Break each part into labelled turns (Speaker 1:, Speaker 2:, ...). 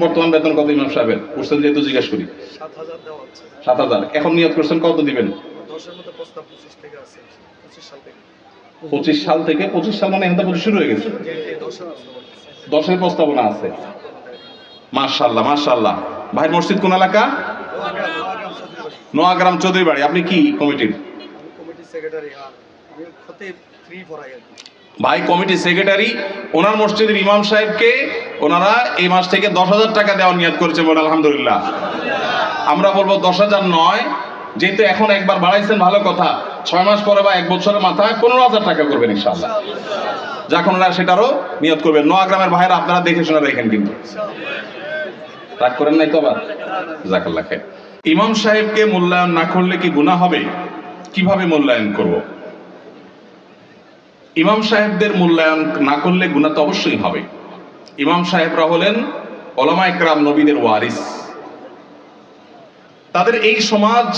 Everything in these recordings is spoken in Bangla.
Speaker 1: বর্তমান বেতন কত ইমাম সাহেবের? কোশ্চেন যেহেতু জিজ্ঞেস করি।
Speaker 2: ৭,০০০ দেওয়া হচ্ছে।
Speaker 1: ৭,০০০। এখন নিয়ত করছেন কত দিবেন?
Speaker 2: ১০ এর মধ্যে প্রস্তাব ২৫ থেকে আছে। ২৫ সাল থেকে।
Speaker 1: ২৫ সাল থেকে? ২৫ সাল মানে এখন তো শুরু হয়ে গেছে।
Speaker 2: জি, ১০ এর প্রস্তাব আছে।
Speaker 1: 10 এর প্রস্তাবনা আছে। মাশাআল্লাহ, মাশাআল্লাহ। ভাই মসজিদ কোন এলাকা? নোয়াগ্রাম চৌধুরীবাড়ি। আপনি কি কমিটির?
Speaker 2: আমি কমিটির সেক্রেটারি। আমি খতিব ফ্রি পড়াই আর কি।
Speaker 1: ভাই কমিটি সেক্রেটারি, ওনার মসজিদের ইমাম সাহেবকে ওনারা এই মাস থেকে 10,000 টাকা দেওয়ার নিয়ত করেছে বলে আলহামদুলিল্লাহ। আমরা বলবো 10,000 নয়, যেহেতু এখন একবার বাড়াইছেন ভালো কথা, 6 মাস পরে বা 1 বছরের মাথায় 15,000 টাকা করবেন ইনশাআল্লাহ। যখন ওরা সেটারও নিয়ত করবেন। নোয়াগ্রামের ভাইরা আপনারা দেখে শুনে রাখেন কিন্তু, রাগ করেন নাই তো আবার? জাযাকাল্লাহ খাইর। ইমাম সাহেবকে মূল্যায়ন না করলে কি গুনাহ হবে? কিভাবে মূল্যায়ন করব? ইমাম সাহেবদের মূল্যায়ন না করলে গুনাহ তো অবশ্যই হবে। ইমাম সাহেবরা হলেন উলামায়ে কেরাম, নবীদের ওয়ারিস। তাদের এই সমাজ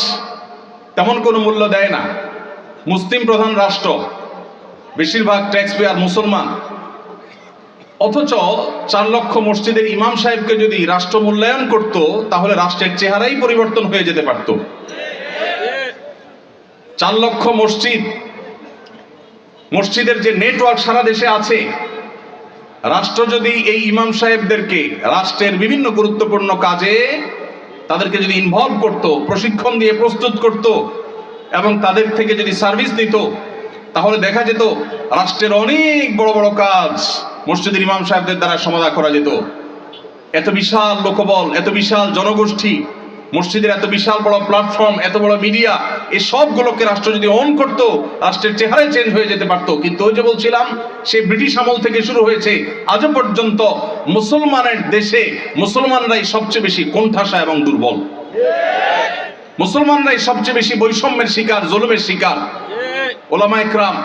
Speaker 1: তেমন কোনো মূল্য দেয় না। মুসলিম প্রধান রাষ্ট্র, বেশিরভাগ ট্যাক্স পেয়ার মুসলমান, অথচ 4 লক্ষ মসজিদের ইমাম সাহেবকে যদি রাষ্ট্র মূল্যায়ন করত, তাহলে রাষ্ট্রের চেহারাই পরিবর্তন হয়ে যেতে পারত। 4 লক্ষ মসজিদের যে নেটওয়ার্ক সারা দেশে আছে, রাষ্ট্র যদি এই ইমাম সাহেবদেরকে রাষ্ট্রের বিভিন্ন গুরুত্বপূর্ণ কাজে তাদেরকে যদি ইনভলভ করত, প্রশিক্ষণ দিয়ে প্রস্তুত করত এবং তাদের থেকে যদি সার্ভিস নিত, তাহলে দেখা যেত রাষ্ট্রের অনেক বড় বড় কাজ মসজিদের ইমাম সাহেবদের দ্বারা সমাধা করা যেত। এত বিশাল লোকবল, এত বিশাল জনগোষ্ঠী, মসজিদের এত বিশাল বড় প্ল্যাটফর্ম, এত বড় মিডিয়া, এই সবগুলোকে রাষ্ট্র যদি অন করত, রাষ্ট্রের চেহারাই চেঞ্জ হয়ে যেতে পারত। কিন্তু ওই যে বলছিলাম, সেই ব্রিটিশ আমল থেকে শুরু হয়েছে আজও পর্যন্ত মুসলমানের দেশে মুসলমানরাই সবচেয়ে বেশি কোণঠাসা এবং দুর্বল। মুসলমানরাই সবচেয়ে বেশি বৈষম্যের শিকার, জুলুমের শিকার। উলামায়ে কেরাম,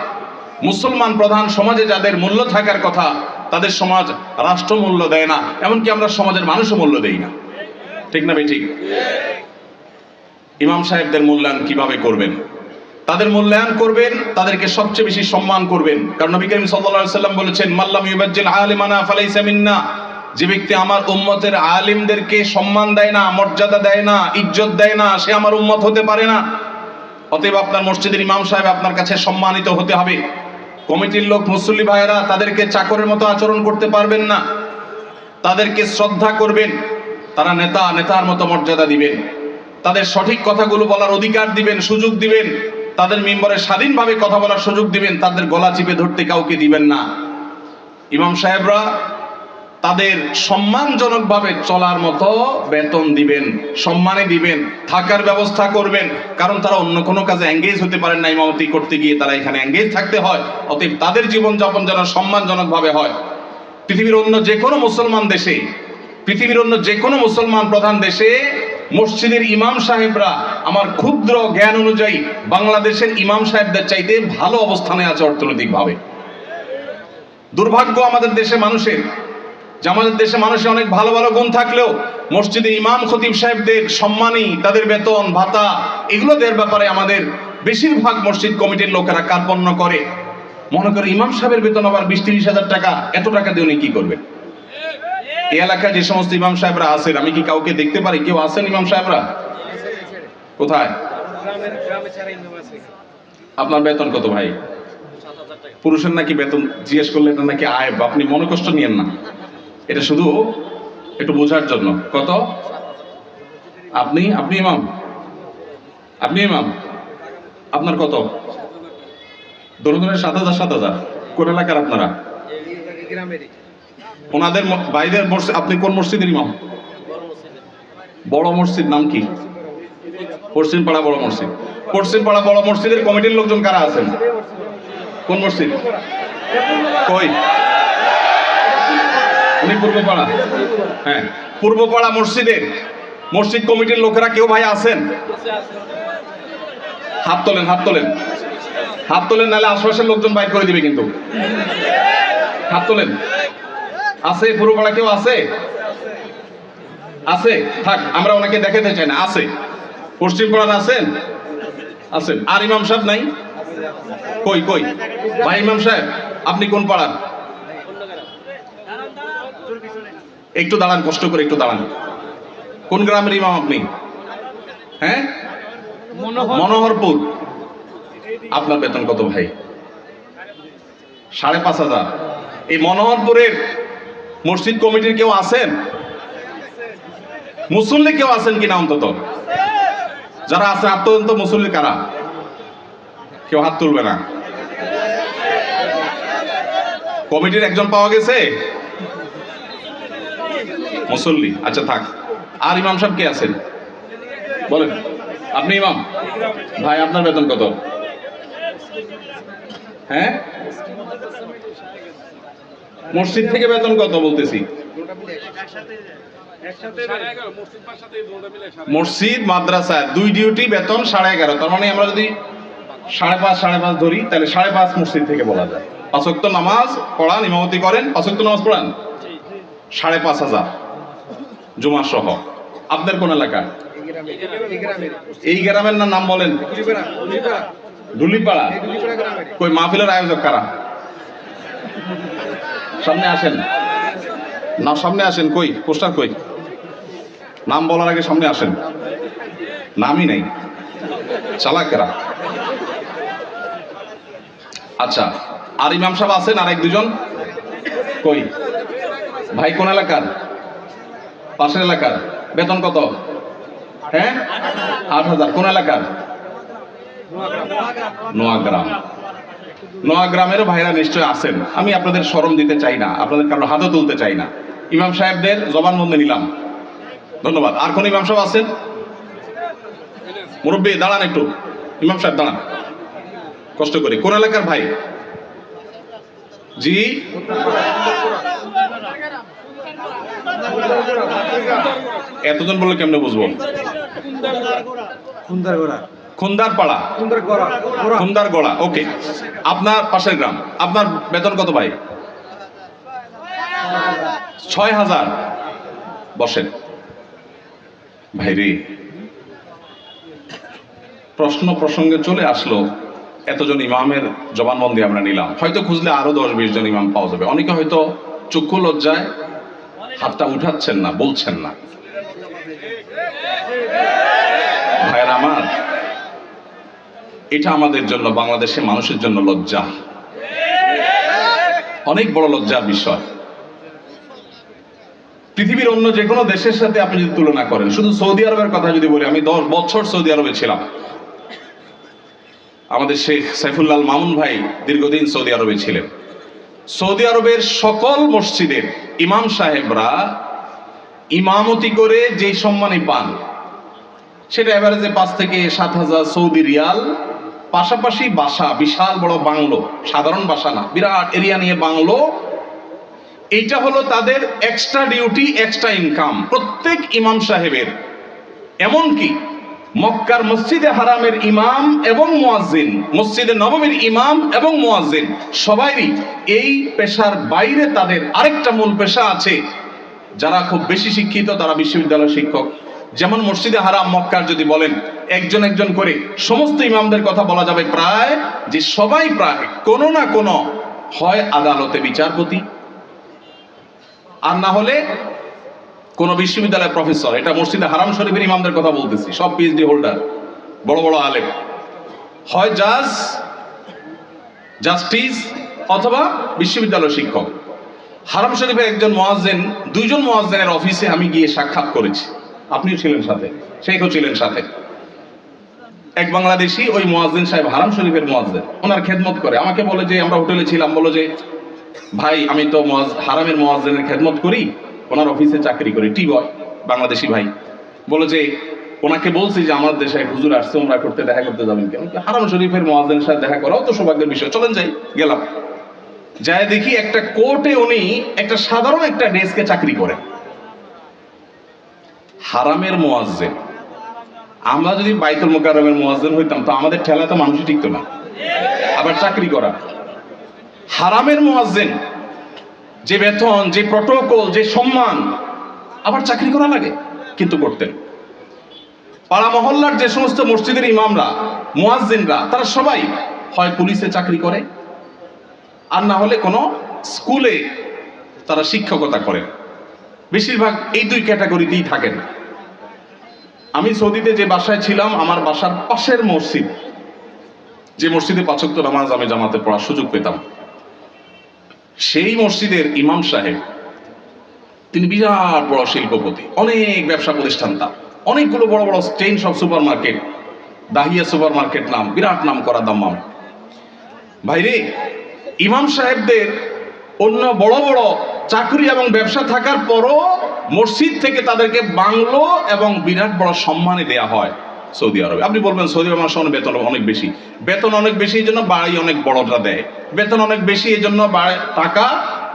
Speaker 1: মুসলমান প্রধান সমাজে যাদের মূল্য থাকার কথা, তাদের সমাজ রাষ্ট্র মূল্য দেয় না, এমনকি আমরা সমাজের মানুষও মূল্য দেই না। ঠিক না ভাই? ঠিক। ইমাম সাহেবদের মূল্যায়ন কিভাবে করবেন? তাদের মূল্যায়ন করবেন, তাদেরকে সবচেয়ে বেশি সম্মান করবেন। কারণ নবী করিম সাল্লাল্লাহু আলাইহি ওয়াসাল্লাম বলেছেন, মাল্লাম ইউবাজ্জিল আলিমানা ফালাইসা মিন্না। যে ব্যক্তি আমার উম্মতের আলিমদেরকে সম্মান দেয় না, মর্যাদা দেয় না, ইজ্জত দেয় না, সে আমার উম্মত হতে পারে না। অতএব আপনার মসজিদের ইমাম সাহেব আপনার কাছে সম্মানিত হতে হবে। কমিটির লোক, মুসল্লি ভাইয়েরা তাদেরকে চাকরের মতো আচরণ করতে পারবেন না, তাদেরকে শ্রদ্ধা করবেন। তারা নেতা, নেতার মতো মর্যাদা দিবেন, তাদের সঠিক কথাগুলো বলার অধিকার দিবেন, সুযোগ দিবেন, তাদের মিম্বরে স্বাধীনভাবে কথা বলার সুযোগ দিবেন, তাদের গলা চিপে ধরতে কাউকে দিবেন না। ইমাম সাহেবরা তাদের সম্মানজনকভাবে চলার মতো বেতন দিবেন, সম্মানে দিবেন, থাকার ব্যবস্থা করবেন। কারণ তারা অন্য কোনো কাজে এঙ্গেজ হতে পারেন না, ইমামতি করতে গিয়ে তারা এখানে এঙ্গেজ থাকতে হয়। অতএব তাদের জীবনযাপন যেন সম্মানজনকভাবে হয়। পৃথিবীর অন্য যে কোনো মুসলমান দেশে, পৃথিবীর অন্য যে কোনো মুসলমান প্রধান দেশে মসজিদের ইমাম সাহেবরা আমার ক্ষুদ্র জ্ঞান অনুযায়ী বাংলাদেশের ইমাম সাহেবদের চাইতে ভালো অবস্থানে আছে অর্থনৈতিকভাবে। দুর্ভাগ্য আমাদের দেশে মানুষের, যে আমাদের দেশে মানুষের অনেক ভালো ভালো গুণ থাকলেও মসজিদের ইমাম খতিব সাহেবদের সম্মানী, তাদের বেতন ভাতা, এগুলো দেওয়ার ব্যাপারে আমাদের বেশিরভাগ মসজিদ কমিটির লোকেরা কার্পণ্য করে। মনে করে ইমাম সাহেবের বেতন আবার 20-30 হাজার টাকা, এত টাকা দিয়ে উনি কি করবেন? এই এলাকায় যে সমস্ত ইমাম সাহেবরা আছেন, আমি কি কাউকে দেখতে পারি? কেউ আছেন ইমাম সাহেবরা? কোথায়? আপনার বেতন কত ভাই? পুরুষের নাকি বেতন জিজ্ঞেস করলে এটা নাকি আয়, আপনি মনে কষ্ট নিয়েন না, এটা শুধু একটু বোঝার জন্য। কত? আপনি ইমাম? আপনি ইমাম? আপনার কত? ধরুন 7,000। কোন এলাকার আপনারা? ওনাদের বাইরের মসজিদ। আপনি কোন মসজিদের ইমাম? বড় মসজিদ নাম কি? পশ্চিমপাড়া বড় মসজিদ। পশ্চিমপাড়া বড় মসজিদের কমিটির লোকজন কারা আছেন? কোন মসজিদ? কই? উনি পূর্বপাড়া। হ্যাঁ, পূর্বপাড়া মসজিদের মসজিদ কমিটির লোকেরা কেউ ভাই আছেন? হাত তোলেন, হাত তোলেন, হাত তোলেন, নাহলে আশপাশের লোকজন বাইর করে দিবে কিন্তু। হাত তোলেন। আছে পূর্বপাড়া কেউ? আছে? আছে? থাক, আমরা ওনাকে দেখাতে চাই না। আছে? পশ্চিমপাড়ার আছেন? আছেন। আর ইমাম সাহেব নাই? কই কই ভাই ইমাম সাহেব, আপনি কোন পাড়ার? একটু দাঁড়ান, কষ্ট করে একটু দাঁড়ান। কোন গ্রামের ইমাম আপনি? হ্যাঁ, মনোহরপুর। আপনার বেতন কত ভাই? 5,500। এই মনোহরপুরের মসজিদ কমিটির কেউ আছেন? মুসল্লি কেউ আছেন কিনা অন্তত? যারা আছেন আত্মন্ত মুসল্লি কারা? কেউ হাত তুলবে না। কমিটির একজন পাওয়া গেছে মুসল্লি? আচ্ছা থাক। আর ইমাম সাহেব কে আছেন বলেন? আপনি ইমাম ভাই, আপনার বেতন কত? হ্যাঁ, মসজিদ থেকে বেতন কত বলতেছি? মসজিদ মাদ্রাসা দুই ডিউটি বেতন 11.5। তার মানে আমরা যদি 5.5 ধরি তাহলে 5.5 মসজিদ থেকে বলা যায়। 5 ওয়াক্ত নামাজ পড়ান, ইমামতি করেন, 5 ওয়াক্ত নামাজ পড়ান, 5,500 জুমা সহ। আপনার কোন এলাকা? এই গ্রামের নাম বলেন? ডুলিপাড়া। কই মাহফিলের আয়োজক কারা? সামনে আসেন না, সামনে আসেন। কই পোস্টার কই? নাম বলার আগে সামনে আসেন। নামই নেই, চালাকেরা। আচ্ছা, আর ইমাম সাহেব আছেন আর 1-2 জন? কই ভাই, কোন এলাকার? পাশের এলাকার। বেতন কত? হ্যাঁ, 8,000। কোন এলাকার? নোয়াগ্রাম। নোয়াগ্রামেরও ভাইরা নিশ্চয় আছেন। আমি আপনাদের শরম দিতে চাই না, আপনাদের কারো হাতও তুলতে চাই না। ইমাম সাহেবদের জবানবন্দি নিলাম, ধন্যবাদ। আর কোন ইমাম সাহেব আছেন? মুরব্বী দাঁড়ান একটু। ইমাম সাহেব দাঁড়ান, কষ্ট করে। কোন এলাকার ভাই? জি, এতজন বললে কেমনে বুঝবো? খুন্দারপাড়া, খুন্দারগড়া। ওকে, আপনার পাশের গ্রাম। আপনার বেতন কত ভাই? 6,000। বসেন ভাইরে। প্রশ্ন প্রসঙ্গে চলে আসলো, এতজন ইমামের জবানবন্দি আমরা নিলাম। হয়তো খুঁজলে আরো 10-20 জন ইমাম পাওয়া যাবে। অনেকে হয়তো চক্ষু লজ্জায় হাতটা উঠাচ্ছেন না, বলছেন না। ভাইয়ের আমার, এটা আমাদের জন্য, বাংলাদেশের মানুষের জন্য লজ্জা, অনেক বড় লজ্জার বিষয়। পৃথিবীর অন্য যে কোনো দেশের সাথে আপনি যদি তুলনা করেন, শুধু সৌদি আরবের কথা যদি বলি, আমি 10 বছর সৌদি আরবে ছিলাম। আমাদের শেখ সাইফুল্লাহ মামুন ভাই দীর্ঘদিন সৌদি আরবে ছিলেন। সৌদি আরবের সকল মসজিদের ইমাম সাহেবরা ইমামতি করে যে সম্মানই পান, সেটা এভারেজে 5 থেকে 7,000 সৌদি রিয়াল। পাশাপাশি বাসা, বিশাল বড় বাংলো, সাধারণ বাসা না, বিরাট এরিয়া নিয়ে বাংলো। এইটা হলো তাদের এক্সট্রা ডিউটি, এক্সট্রা ইনকাম প্রত্যেক ইমাম সাহেবের। এমনকি মক্কার মসজিদে হারামের ইমাম এবং মুয়াজ্জিন, মসজিদে নববীর ইমাম এবং মুয়াজ্জিন, সবাইরই এই পেশার বাইরে তাদের আরেকটা মূল পেশা আছে। যারা খুব বেশি শিক্ষিত তারা বিশ্ববিদ্যালয় শিক্ষক। যেমন মসজিদে হারাম মক্কার যদি বলেন একজন একজন করে সমস্ত ইমামদের কথা বলা যাবে, প্রায় যে সবাই প্রায় কোনো না কোনো হয় আদালতে বিচারপতি, আর না হলে কোন বিশ্ববিদ্যালয়ের প্রফেসর। এটা মসজিদে হারাম শরীফের ইমামদের কথা বলতেছি, সব পিএইচডি হোল্ডার, বড় বড় আলেম। হয় জাজ, জাস্টিস, অথবা বিশ্ববিদ্যালয় শিক্ষক। হারাম শরীফের একজন মুয়াজ্জিন, 2 জন মুয়াজ্জিনের অফিসে আমি গিয়ে সাক্ষাৎ করেছি। আপনিও ছিলেন সাথে, শেখও ছিলেন সাথে। এক বাংলাদেশি ওই মুয়াজ্জিন সাহেব হারাম শরীফের মুয়াজ্জিন, ওনার খেদমত করে। আমাকে বলে যে, আমরা হোটেলে ছিলাম, বলো যে ভাই আমি তো হারামের মুয়াজ্জিনের খেদমত করি, ওনার অফিসে চাকরি করি, টি বয়, বাংলাদেশি ভাই। বলো যে ওনাকে বলছি যে আমার দেশে এক হুজুর আসছে, ওমরা করতে, দেখা করতে যাবেন কেন? হারাম শরীফের মুয়াজ্জিনের সাথে দেখা করাও তো সৌভাগ্যের বিষয়, চলেন যাই। গেলাম, যায় দেখি একটা কোর্টে উনি একটা সাধারণ একটা ডেস্কে চাকরি করেন, হারামের মুয়াজ্জিন। আমরা যদি বাইতুল মুকাররমের মুয়াজ্জিন হইতাম তো আমাদের ঠেলা তো মানুষই টিকতো না। আবার চাকরি করা হারামের মুয়াজ্জিন, যে বেতন, যে প্রটোকল, যে সম্মান, আবার চাকরি করা লাগে, কিন্তু করতেন। পাড়া মহল্লার যে সমস্ত মসজিদের ইমামরা, মুয়াজ্জিনরা, তারা সবাই হয় পুলিশে চাকরি করে, আর না হলে কোনো স্কুলে তারা শিক্ষকতা করেন। বেশিরভাগ এই দুই ক্যাটাগরিতেই থাকেন। আমি সৌদিতে যে বাসায় ছিলাম, আমার বাসার পাশের মসজিদ, যে মসজিদে ৫ ওয়াক্ত নামাজ আমি জামাতে পড়ার সুযোগ পেতাম, সেই মসজিদের ইমাম সাহেব, তিনি বিরাট বড় শিল্পপতি, অনেক ব্যবসা প্রতিষ্ঠান, তার অনেকগুলো বড় বড় চেইন সব super market, Dahiya super market নাম, বিরাট নাম করা দাম্মাম। ভাইরে, ইমাম সাহেবদের অন্য বড় বড় চাকরি এবং ব্যবসা থাকার পরও মসজিদ থেকে তাদেরকে বাংলো এবং বিরাট বড় সম্মানে দেয়া হয় সৌদি আরবে। আপনি বলবেন সৌদি আরবের মানুষের বেতন অনেক বেশি, বেতন অনেক বেশি এই জন্য বাড়ি অনেক বড়টা দেয়, বেতন অনেক বেশি এই জন্য টাকা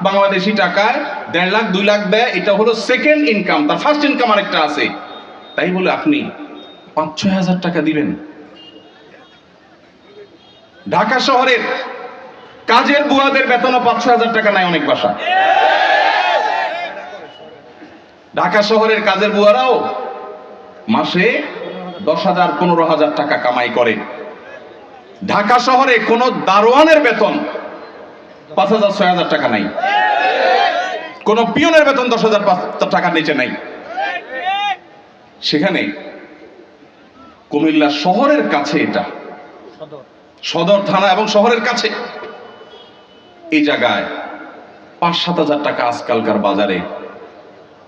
Speaker 1: বাংলাদেশি টাকায় ১.৫ লাখ ২ লাখ দেয়, এটা হলো সেকেন্ড ইনকাম, তার ফার্স্ট ইনকাম আরেকটা আছে। তাই বলে আপনি ৫-৬ হাজার টাকা দিবেন? ঢাকা শহরের কাজের বুয়াদের বেতনও ৫-৬ হাজার টাকা নাই অনেক বাসা। ঢাকা শহরের কাজের বুয়ারাও মাসে ১০,০০০ ১৫,০০০ টাকা কামাই করে। ঢাকা শহরে কোন দারোয়ানের বেতন ৫,০০০-৬,০০০ টাকা নাই, কোন পিয়নের বেতন ১০,০০০ টাকার নিচে নাই। সেখানে কুমিল্লা শহরের কাছে, এটা সদর থানা এবং শহরের কাছে, এই জায়গায় ৫-৭ হাজার টাকা আজকালকার বাজারে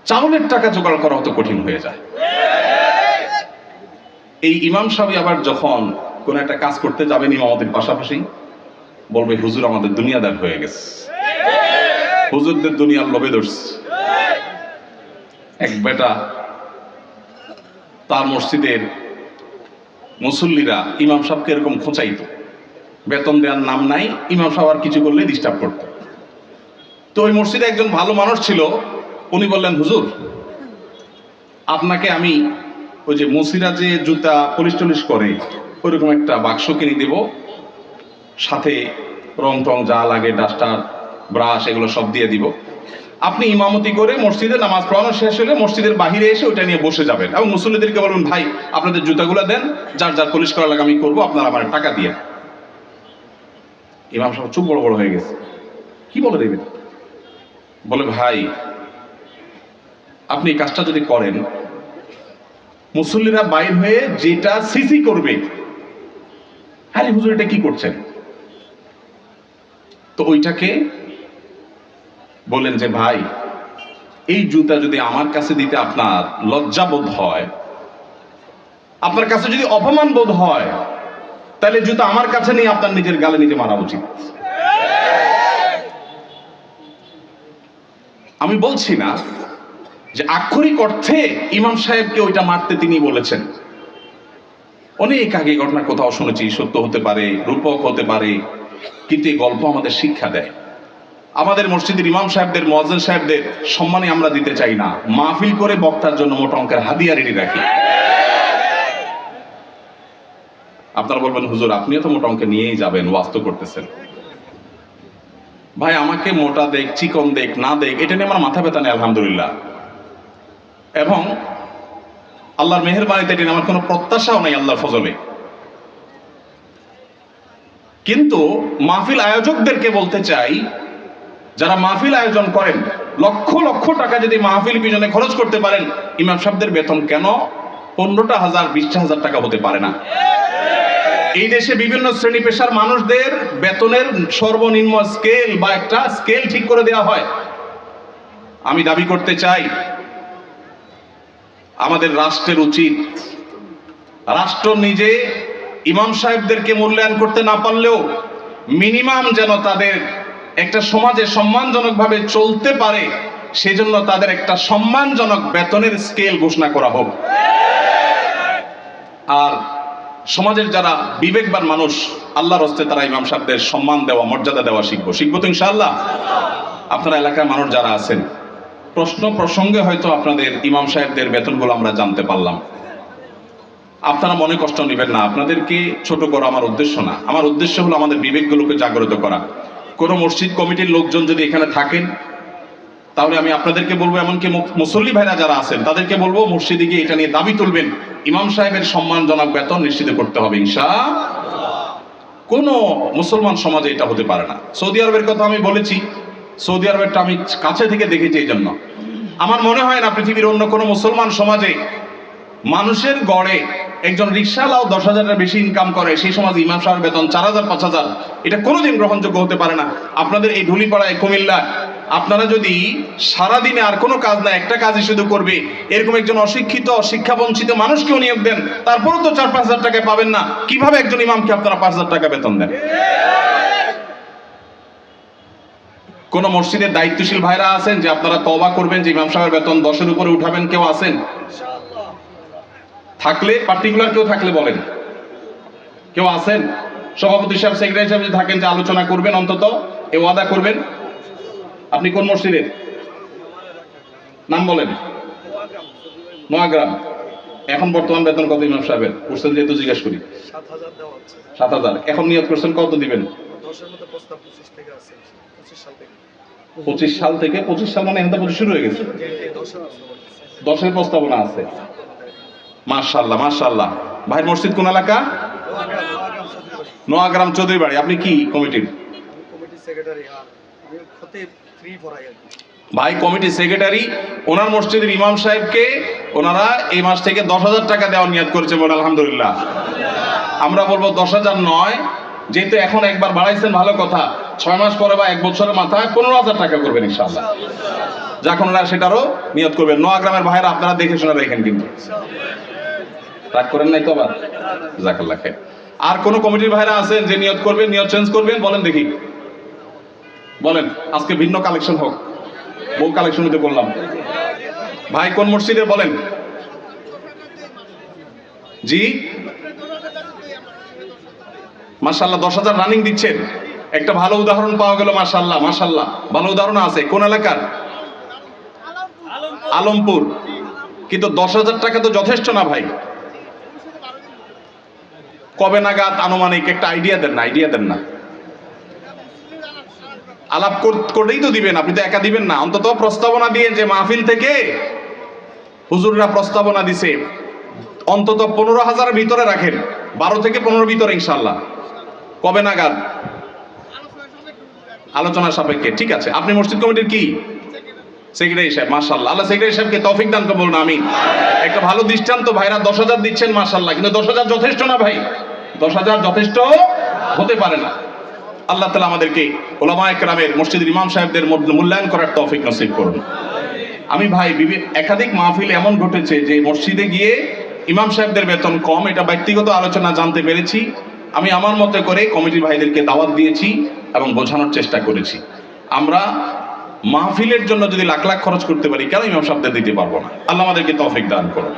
Speaker 1: চাউলের টাকা জোগাড় করা হতো কঠিন হয়ে যায়। এই ইমাম সাহেব আবার যখন কোন একটা কাজ করতে যাবেন ইমামতির পাশাপাশি বলবে, হুজুর আমাদের দুনিয়াদার হয়ে গেছে, হুজুরদের দুনিয়ার লোভে ধরছে। এক বেটা, তার মসজিদের মুসল্লিরা ইমাম সাহেবকে এরকম খোঁচাইতো, বেতন দেওয়ার নাম নাই, ইমাম সাহেব আর কিছু করলে ডিস্টার্ব করত। তো ওই মসজিদে একজন ভালো মানুষ ছিল, উনি বললেন, হুজুর আপনাকে আমি ওই যে মুসিরা যে জুতা পলিশ টলিশ করে ওইরকম একটা বাক্স কিনে দেব, সাথে রং টং যা লাগে, ডাস্টার ব্রাশ এগুলো সব দিয়ে দিব, আপনি ইমামতি করে মসজিদে নামাজ পড়ানো শেষ হলে মসজিদের বাহিরে এসে ওইটা নিয়ে বসে যাবেন এবং মুসল্লিদেরকে বলবেন, ভাই আপনাদের জুতাগুলো দেন, যার যার পলিশ করা লাগে আমি করবো, আপনারা আমার টাকা দিয়ে। ইমাম সাহেব চুপ বড় বড় হয়ে গেছে, কি বলে দেবেন? বলে, ভাই আপনি কাজটা যদি করেন, মুসল্লিরা বাইর হয়ে যেটা সিসি করবে, আরে হুজুর এটা কি করছেন, তো ওইটাকে বলেন যে ভাই এই জুতা যদি আমার কাছে দিতে আপনার লজ্জা বোধ হয়, আপনার কাছে যদি অপমান বোধ হয়, তাহলে জুতা আমার কাছে নিয়ে আপনার নিজের গালে নিজে মারা উচিত। আমি বলছি না যে আক্ষরিক অর্থে ইমাম সাহেবকে ওইটা মারতে তিনি বলেছেন, অনেক আগে ঘটনা কোথাও শুনেছি, সত্য হতে পারে, রূপক হতে পারে, কিন্তু এই গল্প আমাদের শিক্ষা দেয়। আমাদের মসজিদের ইমাম সাহেবদের, মুয়াজ্জিন সাহেবদের সম্মানে আমরা দিতে চাই না, মাহফিল করে বক্তার জন্য মোটা অঙ্কের হাদিয়া রেডি রাখি। আপনারা বলবেন, হুজুর আপনিও তো মোটা অঙ্কে নিয়েই যাবেন, ওয়াজ তো করতেছেন। ভাই আমাকে মোটা দেখ, চিকন দেখ, না দেখ, এটা নিয়ে আমার মাথা ব্যথা নেই আলহামদুলিল্লাহ, এবং আল্লাহর মেহেরবানিতে এটা নিয়ে আমার কোনো প্রত্যাশাও নাই আল্লাহর ফজলে। কিন্তু মাহফিল আয়োজকদেরকে বলতে চাই, যারা মাহফিল আয়োজন করেন, লক্ষ লক্ষ টাকা যদি মাহফিল পিছনে খরচ করতে পারেন, ইমাম সাহেবদের বেতন কেন 15টা হাজার 20টা হাজার টাকা হতে পারে না? এই দেশে বিভিন্ন শ্রেণী পেশার মানুষদের বেতনের সর্বনিম্ন স্কেল বা একটা স্কেল ঠিক করে দেওয়া হয়। আমি দাবি করতে চাই, আমাদের রাষ্ট্রের উচিত, রাষ্ট্র নিজে ইমাম সাহেবদেরকে মূল্যায়ন করতে না পারলেও মিনিমাম যেন তাদের একটা সমাজে সম্মানজনকভাবে চলতে পারে, সেজন্য তাদের একটা সম্মানজনক বেতনের স্কেল ঘোষণা করা হোক। আর সমাজের যারা বিবেকবান মানুষ, আল্লাহর হস্তে তারা ইমাম সাহেবদের সম্মান দেওয়া, মর্যাদা দেওয়া শিখবো তো ইনশাআল্লাহ। আপনারা এলাকার মানুষ যারা আছেন, প্রশ্ন প্রসঙ্গে হয়তো আপনাদের ইমাম সাহেবদের বেতনগুলো আমরা জানতে পারলাম, আপনারা মনে কষ্ট নেবেন না, আপনাদেরকে ছোট করা আমার উদ্দেশ্য না। আমার উদ্দেশ্য হলো আমাদের বিবেকগুলোকে জাগ্রত করা। কোনো মসজিদ কমিটির লোকজন যদি এখানে থাকেন, তাহলে আমি আপনাদেরকে বলবো, এমনকি মুসল্লি ভাইরা যারা আছেন তাদেরকে বলবো, মসজিদে গিয়ে এটা নিয়ে দাবি তুলবেন, ইমাম সাহেবের সম্মানজনক বেতন নিশ্চিত করতে হবে ইনশাআল্লাহ। কোন মুসলমান সমাজে এটা হতে পারে না। সৌদি আরবের কথা আমি বলেছি, সৌদি আরবেরটা আমি কাছে থেকে দেখেছি, এই জন্য আমার মনে হয় না পৃথিবীর অন্য কোনো মুসলমান সমাজে মানুষের গড়ে একজন রিকশাওয়ালাও 10,000-এর বেশি ইনকাম করে, সেই সমাজে ইমাম সাহেবের বেতন 4,000 5,000, এটা কোনোদিন গ্রহণযোগ্য হতে পারে না। আপনাদের এই ধুলিপাড়ায় কুমিল্লা আপনারা যদি সারাদিনে আর কোনো কাজ না, একটা কাজই শুধু করবে, এরকম একজন অশিক্ষিত শিক্ষা বঞ্চিত মানুষকেও নিয়োগ দেন, তারপরেও তো 4-5 হাজার টাকা পাবেন না। কিভাবে একজন ইমামকে আপনারা 5,000 টাকা বেতন দেন? কোন মসজিদের দায়িত্বশীল ভাইরা আছেন যে আপনারা তওবা করবেন যে ইমাম সাহেবের বেতন 10-এর উপরে উঠাবেন? কেউ আছেন? থাকলে পার্টিকুলার কেউ থাকলে বলেন। কেউ আছেন? সভাপতি সাহেব, সেক্রেটারি সাহেব যদি থাকেন যে আলোচনা করবেন, অন্তত এ ওয়াদা করবেন। আপনি কোন মসজিদের নাম বলেন? নোয়াগ্রাম। এখন বর্তমান বেতন কত ইমাম সাহেবের? করছেন যেহেতু জিজ্ঞেস করি।
Speaker 2: 7,000 দেওয়া হচ্ছে।
Speaker 1: 7,000। এখন নিয়ত করছেন কত দিবেন?
Speaker 2: 10-এর মধ্যে প্রস্তাব 25 থেকে আছে, 25 সাল থেকে।
Speaker 1: 25 সাল থেকে? 25 সাল মানে এখন তো 25 শুরু হয়ে গেছে। 10-এর প্রস্তাবনা আছে। মাশাআল্লাহ মাশাআল্লাহ। ভাইয়ের মসজিদ কোন এলাকা? নোয়াগ্রাম চৌধুরী বাড়ি। আপনি কি কমিটির?
Speaker 2: কমিটি সেক্রেটারি, আর আমি খতিব 3 পড়াই আর কি।
Speaker 1: ভাই কমিটি সেক্রেটারি, ওনার মসজিদের ইমাম সাহেবকে ওনারা এই মাস থেকে 10,000 টাকা দেওয়ার নিয়ত করেছে বলে আলহামদুলিল্লাহ। আমরা বলবো 10,000 নয়, যেহেতু এখন একবার বাড়াইছেন ভালো কথা, 6 মাস পরে বা 1 বছরের মাথায় 15,000 টাকা করবেন ইনশাআল্লাহ। যখন ওরা সেটারও নিয়ত করবেন। নোয়াগ্রামের ভাইরা আপনারা দেখে শুনে রাখেন কিন্তু, রাগ করেন নাই তো আবার? জাযাকাল্লাহ খাইর। আর কোন কমিটির ভাইরা আছেন যে নিয়ত করবেন, নিয়ত চেঞ্জ করবেন? বলেন দেখি, বলেন। আজকে ভিন্ন কালেকশন হোক, বহু কালেকশন হতে করলাম। ভাই কোন মসজিদে বলেন? জি মাশাআল্লাহ, 10,000 রানিং দিচ্ছেন। একটা ভালো উদাহরণ পাওয়া গেল। মাশাআল্লাহ মাশাআল্লাহ, ভালো উদাহরণ আছে। কোন এলাকার? আলমপুর। কিন্তু 10,000 টাকা তো যথেষ্ট না ভাই। কবে নাগাদ আনুমানিক একটা আইডিয়া দেন না, আইডিয়া দেন না। আলাপ করেই তো দিবেন, আপনি তো একা দিবেন না। অন্তত প্রস্তাবনা দিয়ে, যে মাহফিল থেকে হুজুররা প্রস্তাবনা দিছে, অন্তত 15,000-এর ভিতরে রাখেন, 12 থেকে 15 ভিতরে ইনশাআল্লাহ। কবে নাগাদ? আলোচনা সাপেক্ষে। ঠিক আছে। আপনি মসজিদ কমিটির কি? সেক্রেটারি সাহেব। মাশাআল্লাহ, আল্লাহ সেক্রেটারি সাহেবকে তৌফিক দান করুন, বলুন আমিন। একটা ভালো দৃষ্টান্ত। ভাইরা 10,000 দিচ্ছেন মাশাআল্লাহ, কিন্তু 10,000 যথেষ্ট না ভাই। 10,000 যথেষ্ট হতে পারে না। আল্লাহ তাআলা আমাদেরকে উলামায়ে কেরামের, মসজিদের ইমাম সাহেবদের মূল্যায়ন করার তৌফিক নসিব করুন। আমি ভাই একাধিক মাহফিল এমন ঘটেছে যে মসজিদে গিয়ে ইমাম সাহেবদের বেতন কম, এটা ব্যক্তিগত আলোচনা জানতে পেরেছি। আমি আমার মতে করে কমিটির ভাইদেরকে দাওয়াত দিয়েছি এবং বোঝানোর চেষ্টা করেছি। আমরা মাহফিলের জন্য যদি লাখ লাখ খরচ করতে পারি, কেন ইমাম সাহেবদের দিতে পারবো না? আল্লাহ আমাদেরকে তৌফিক দান করুন।